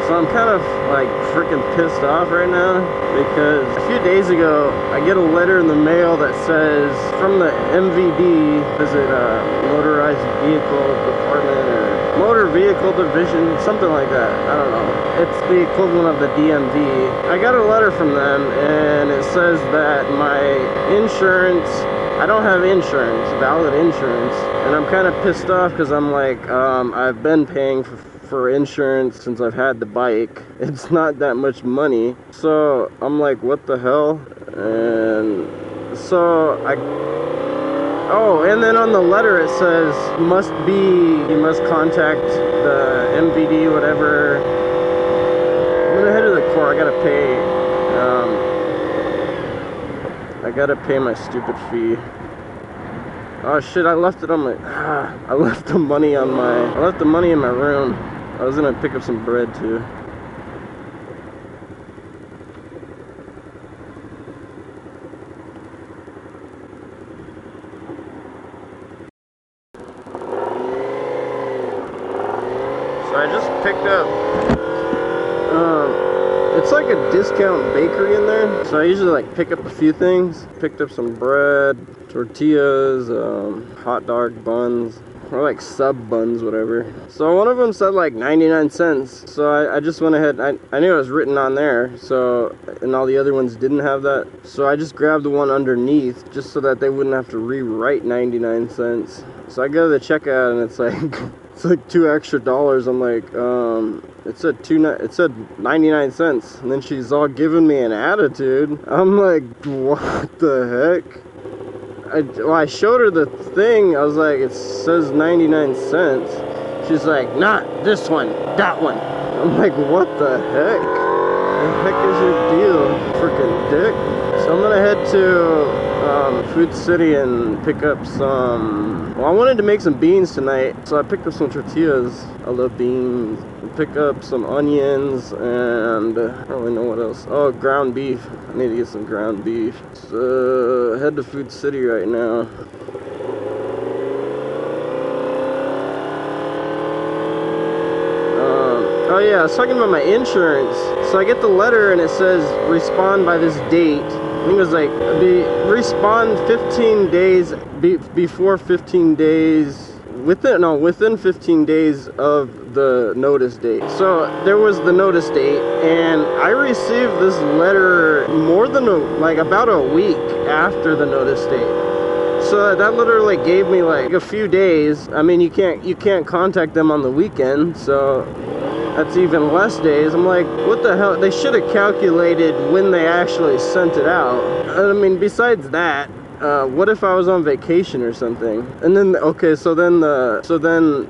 So I'm kind of like freaking pissed off right now because a few days ago I get a letter in the mail that says from the MVD, is it Motorized Vehicle Department or Motor Vehicle Division, something like that, I don't know. It's the equivalent of the DMV. I got a letter from them and it says that my insurance, I don't have insurance, valid insurance, and I'm kind of pissed off because I'm like, I've been paying for insurance since I've had the bike. It's not that much money, so I'm like, what the hell? And so oh, and then on the letter it says you must contact the MVD, whatever. I'm gonna head to the court. I gotta pay my stupid fee. Oh shit, I left it on my, I left the money in my room. I was gonna pick up some bread too. So I just picked up, it's like a discount bakery in there. So I usually like pick up a few things. Picked up some bread, tortillas, hot dog buns, or like sub buns, whatever. So one of them said like 99 cents. So I just went ahead, I knew it was written on there, so, and all the other ones didn't have that. So I just grabbed the one underneath just so that they wouldn't have to rewrite 99 cents. So I go to the checkout and it's like, it's like $2 extra. I'm like, it said 99 cents. And then she's all giving me an attitude. I'm like, what the heck? I showed her the thing. I was like, it says 99 cents. She's like, not this one, that one. I'm like, what the heck? The heck is your deal, freaking dick? So I'm gonna head to Food City and pick up some, well, I wanted to make some beans tonight, so I picked up some tortillas. I love beans. Pick up some onions and I don't really know what else. Oh, ground beef. I need to get some ground beef. So head to Food City right now. Oh yeah, I was talking about my insurance. So I get the letter and it says respond by this date. I think it was like respond 15 days before 15 days, within 15 days of the notice date. So there was the notice date, and I received this letter more than about a week after the notice date. So that literally gave me like a few days. I mean, you can't contact them on the weekend, so that's even less days. I'm like, what the hell? They should have calculated when they actually sent it out. I mean, besides that, what if I was on vacation or something? And then, okay, so then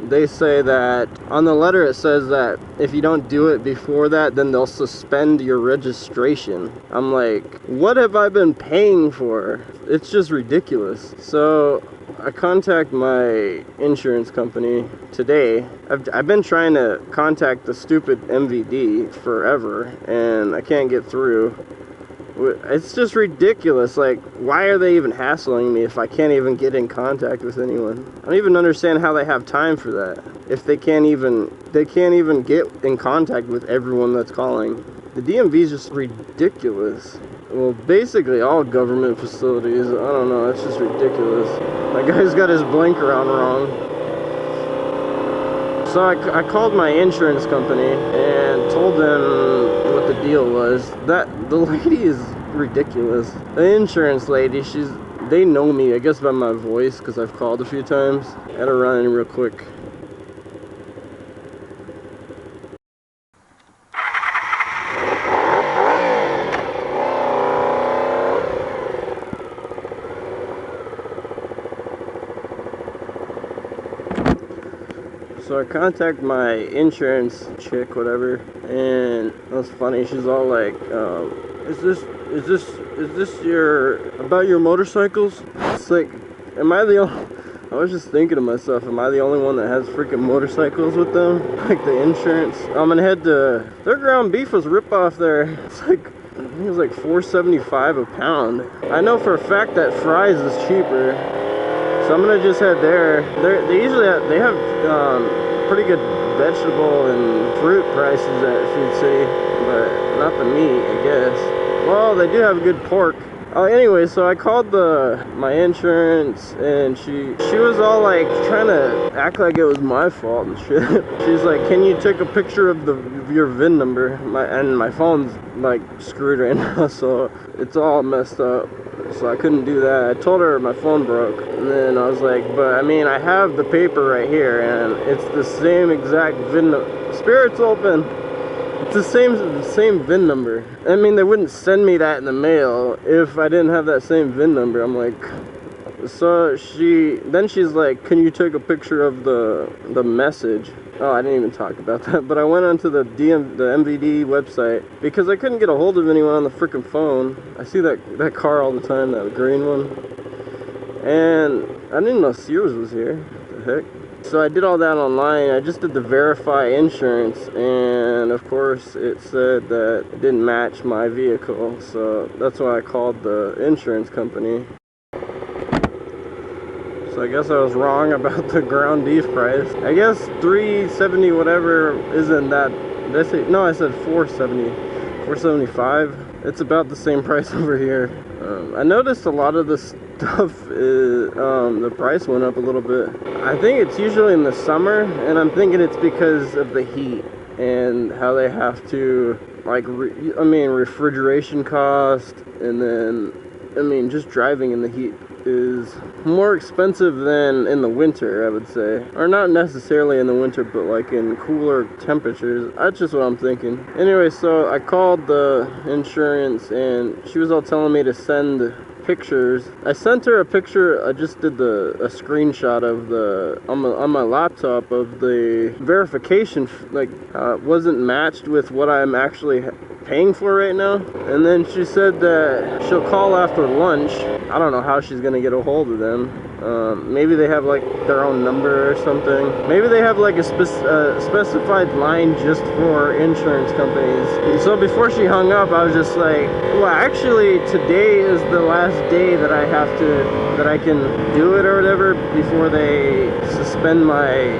they say that on the letter it says that if you don't do it before that, then they'll suspend your registration. I'm like, what have I been paying for? It's just ridiculous. So I contact my insurance company today. I've been trying to contact the stupid MVD forever, and I can't get through. It's just ridiculous. Like, why are they even hassling me if I can't even get in contact with anyone? I don't even understand how they have time for that. If they can't even get in contact with everyone that's calling. The DMV is just ridiculous. Well, basically all government facilities. I don't know, it's just ridiculous. That guy's got his blinker on wrong. So I called my insurance company and told them what the deal was. That the lady is ridiculous. The insurance lady, they know me, I guess, by my voice, because I've called a few times. I gotta run in real quick. So I contact my insurance chick, whatever, and it was funny. She's all like, is this about your motorcycles? It's like, am I the only, I was just thinking to myself, am I the only one that has freaking motorcycles with them? Like the insurance. I'm gonna head to, their ground beef was ripoff there. It's like, I think it was like $4.75 a pound. I know for a fact that Fry's is cheaper. So I'm gonna just head there. They usually have pretty good vegetable and fruit prices at Food City, but not the meat, I guess. Well, they do have good pork. Anyway, so I called my insurance, and she was all like trying to act like it was my fault and shit. She's like, "Can you take a picture of your VIN number?" And my phone's like screwed right now, so it's all messed up. So I couldn't do that. I told her my phone broke, and then I was like, "But I mean, I have the paper right here, and it's the same exact VIN number." Spirit's open. It's the same VIN number. I mean, they wouldn't send me that in the mail if I didn't have that same VIN number. I'm like, so she's like, "Can you take a picture of the message?" Oh, I didn't even talk about that, but I went onto the MVD website because I couldn't get a hold of anyone on the freaking phone. I see that car all the time, that green one, and I didn't know Sears was here. What the heck? So I did all that online. I just did the verify insurance, and of course it said that it didn't match my vehicle, so that's why I called the insurance company. So I guess I was wrong about the ground beef price. I guess $3.70 whatever isn't that. No, I said $4.75. It's about the same price over here. I noticed a lot of the stuff is, the price went up a little bit. I think it's usually in the summer, and I'm thinking it's because of the heat and how they have to, like, refrigeration cost, and then, just driving in the heat is more expensive than in the winter, I would say. Or not necessarily in the winter, but like in cooler temperatures. That's just what I'm thinking. Anyway, so I called the insurance, and she was all telling me to send pictures. I sent her a picture. I just did a screenshot of on my laptop of the verification, like wasn't matched with what I'm actually paying for right now. And then she said that she'll call after lunch. I don't know how she's gonna get a hold of them. Maybe they have like their own number or something. Maybe they have like a specified line just for insurance companies. And so before she hung up, I was just like, well, actually today is the last day that I can do it or whatever before they suspend my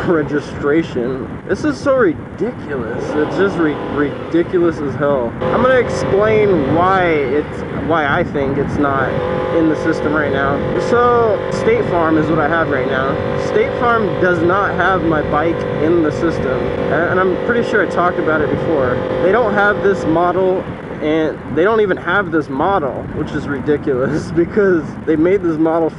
registration. This is so ridiculous. It's just ridiculous as hell. I'm gonna explain why I think it's not in the system right now. So State Farm is what I have right now. State Farm does not have my bike in the system, and I'm pretty sure I talked about it before. They don't have this model, and they don't even have this model, which is ridiculous because they made this model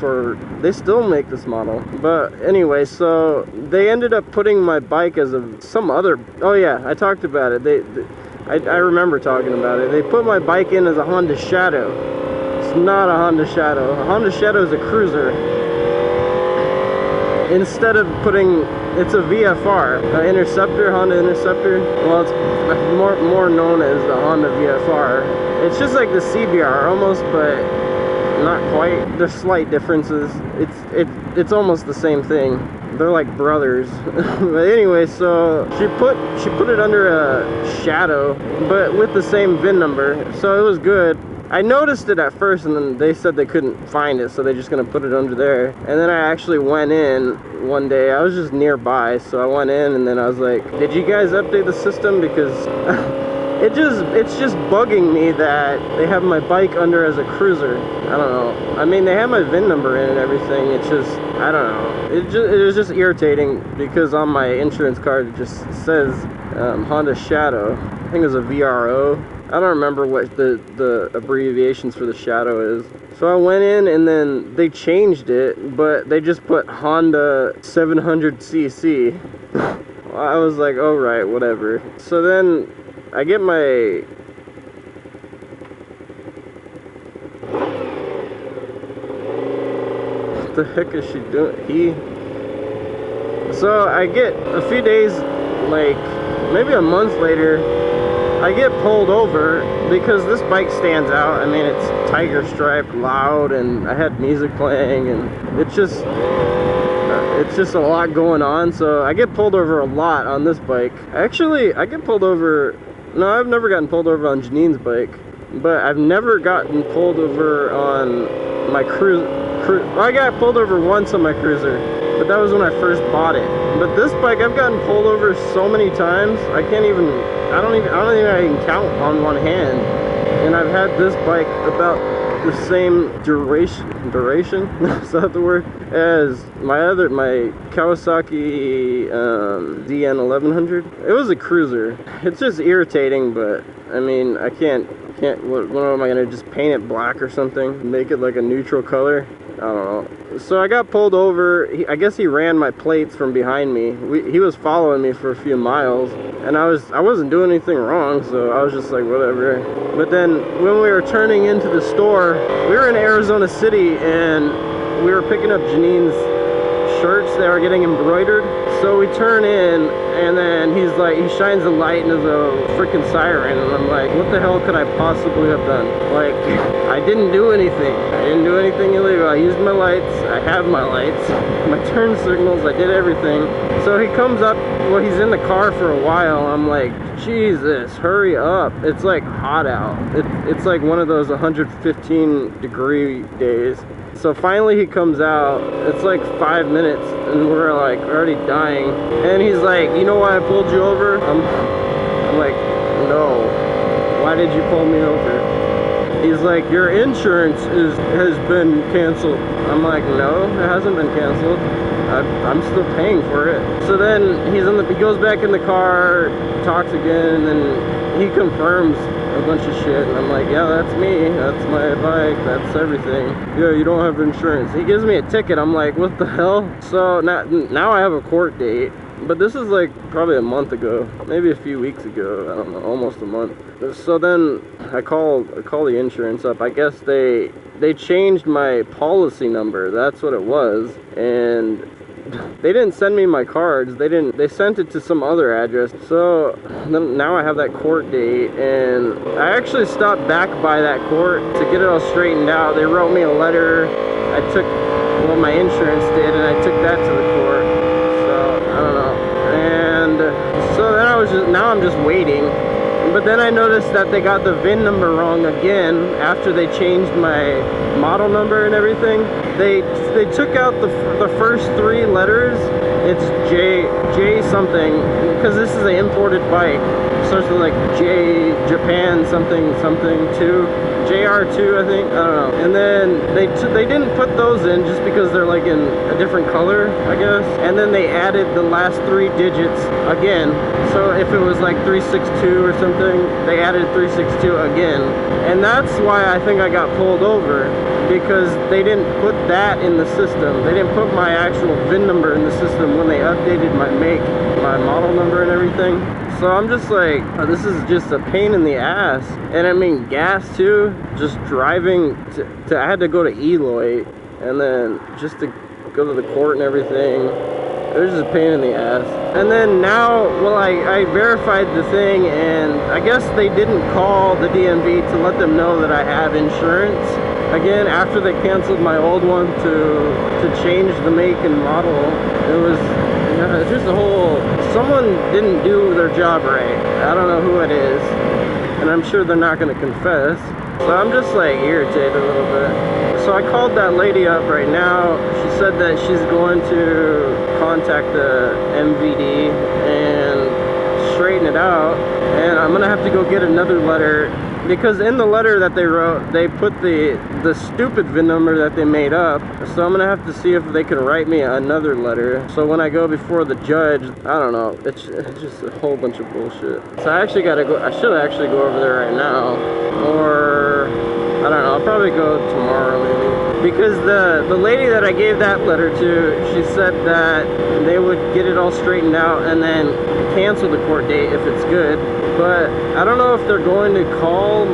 they still make this model. But anyway, so they ended up putting my bike as some other, oh yeah, I talked about it. I remember talking about it. They put my bike in as a Honda Shadow. It's not a Honda Shadow. A Honda Shadow is a cruiser. Instead of it's a VFR, an Interceptor, Honda Interceptor. Well, it's more known as the Honda VFR. It's just like the CBR almost, but not quite. There's slight differences. It's almost the same thing. They're like brothers. But anyway, so she put it under a Shadow, but with the same VIN number, so it was good. I noticed it at first, and then they said they couldn't find it, so they're just gonna put it under there. And then I actually went in one day. I was just nearby, so I went in, and then I was like, "Did you guys update the system?" Because it's just bugging me that they have my bike under as a cruiser. I don't know. I mean, they have my VIN number in and everything. It's just, I don't know. It was just irritating because on my insurance card it just says Honda Shadow. I think it was a VRO. I don't remember what the abbreviations for the Shadow is. So I went in, and then they changed it, but they just put Honda 700cc. I was like, oh right, whatever. So then I get my... What the heck is she doing? So I get a few days, like maybe a month later, I get pulled over because this bike stands out. I mean, it's tiger striped, loud, and I had music playing, and it's just a lot going on. So I get pulled over a lot on this bike. Actually, I get pulled over. No, I've never gotten pulled over on Janine's bike, but I've never gotten pulled over on my cruiser. Well, I got pulled over once on my cruiser, but that was when I first bought it. But this bike, I've gotten pulled over so many times. I don't think I can count on one hand. And I've had this bike about the same duration is that the word, as my Kawasaki DN 1100. It was a cruiser. It's just irritating, but I mean, I can't what am I gonna just paint it black or something, make it like a neutral color? I don't know. So I got pulled over. I guess he ran my plates from behind me. He was following me for a few miles, and I wasn't doing anything wrong, so I was just like, whatever. But then when we were turning into the store, we were in Arizona City, and we were picking up Janine's shirts that were getting embroidered. So we turn in, and then he's like, he shines a light into the freaking siren, and I'm like, what the hell could I possibly have done? Like, I didn't do anything. I didn't do anything illegal. I used my lights. I have my lights, my turn signals. I did everything. So he comes up. Well, he's in the car for a while. I'm like, Jesus, hurry up. It's like hot out. It's like one of those 115 degree days. So finally he comes out. It's like 5 minutes, and we're like already dying. And he's like, you know why I pulled you over? I'm like, no. Why did you pull me over? He's like, your insurance has been canceled. I'm like, no, it hasn't been canceled. I'm still paying for it. So then he goes back in the car, talks again, and then he confirms a bunch of shit, and I'm like, yeah, that's me, that's my bike, that's everything. Yeah, you don't have insurance. He gives me a ticket. I'm like, what the hell? So now I have a court date, but this is like probably a month ago, maybe a few weeks ago, I don't know, almost a month. So then I call the insurance up. I guess they changed my policy number. That's what it was. And they didn't send me my cards. They sent it to some other address. So now I have that court date, and I actually stopped back by that court to get it all straightened out. They wrote me a letter. Well, my insurance did, and I took that to the court. So I don't know. And so then now I'm just waiting. But then I noticed that they got the VIN number wrong again after they changed my model number and everything. They took out the first 3 letters. It's J something, because this is an imported bike. It starts with like Japan something 2, JR2, I think. I don't know. And then they didn't put those in just because they're like in a different color, I guess. And then they added the last 3 digits again. So if it was like 362 or something, they added 362 again. And that's why I think I got pulled over, because they didn't put that in the system. They didn't put my actual VIN number in the system when they updated my make, my model number and everything. So I'm just like, oh, this is just a pain in the ass. And I mean, gas too, just driving I had to go to Eloy, and then just to go to the court and everything. It was just a pain in the ass. And then now, well, I verified the thing, and I guess they didn't call the DMV to let them know that I have insurance. Again, after they canceled my old one to change the make and model. It was just a whole, someone didn't do their job right. I don't know who it is, and I'm sure they're not going to confess. So I'm just like irritated a little bit. So I called that lady up right now. She said that she's going to contact the MVD and straighten it out, and I'm gonna have to go get another letter, because in the letter that they wrote, they put the stupid VIN number that they made up. So I'm gonna have to see if they can write me another letter, so when I go before the judge, I don't know, it's just a whole bunch of bullshit. So I should actually go over there right now, or I don't know, I'll probably go tomorrow maybe. Because the lady that I gave that letter to, she said that they would get it all straightened out and then cancel the court date if it's good. But I don't know if they're going to call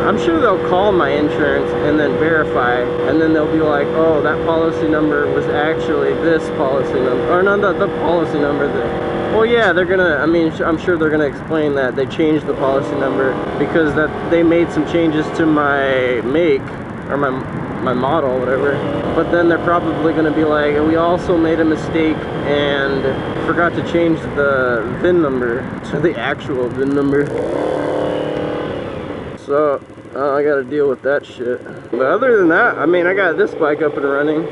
I'm sure they'll call my insurance and then verify, and then they'll be like, oh, that policy number was actually this policy number, or no, the policy number that, well, yeah, they're gonna, I mean, I'm sure they're gonna explain that they changed the policy number because that they made some changes to my make, or my model, whatever. But then they're probably gonna be like, we also made a mistake and forgot to change the VIN number to the actual VIN number. So I gotta deal with that shit. But other than that, I mean, I got this bike up and running.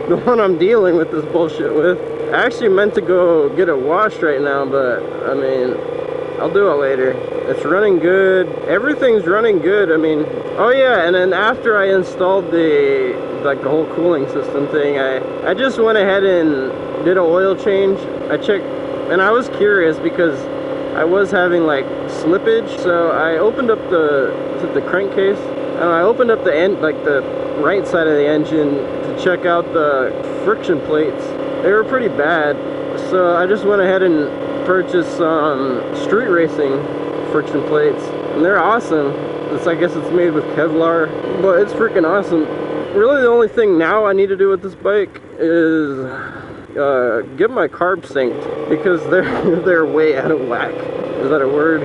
The one I'm dealing with this bullshit with. I actually meant to go get it washed right now, but I mean, I'll do it later. It's running good. Everything's running good. I mean, oh yeah, and then after I installed the whole cooling system thing, I just went ahead and did an oil change. I checked, and I was curious because I was having like slippage, so I opened up the crankcase, and I opened up the end, like the right side of the engine, to check out the friction plates. They were pretty bad, so I just went ahead and purchased some street racing friction plates, and they're awesome. I guess it's made with Kevlar, but it's freaking awesome. Really, the only thing now I need to do with this bike is get my carbs synced, because they're way out of whack. Is that a word?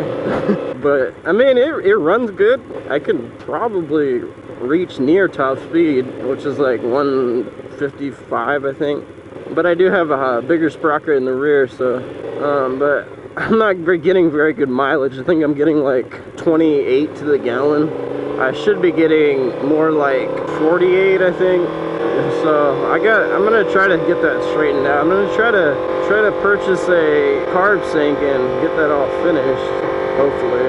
But I mean, it runs good. I can probably reach near top speed, which is like 155, I think. But I do have a bigger sprocket in the rear, so but I'm not getting very good mileage. I think I'm getting like 28 to the gallon. I should be getting more like 48, I think. So I'm gonna try to get that straightened out. I'm gonna try to purchase a carb sync and get that all finished, hopefully.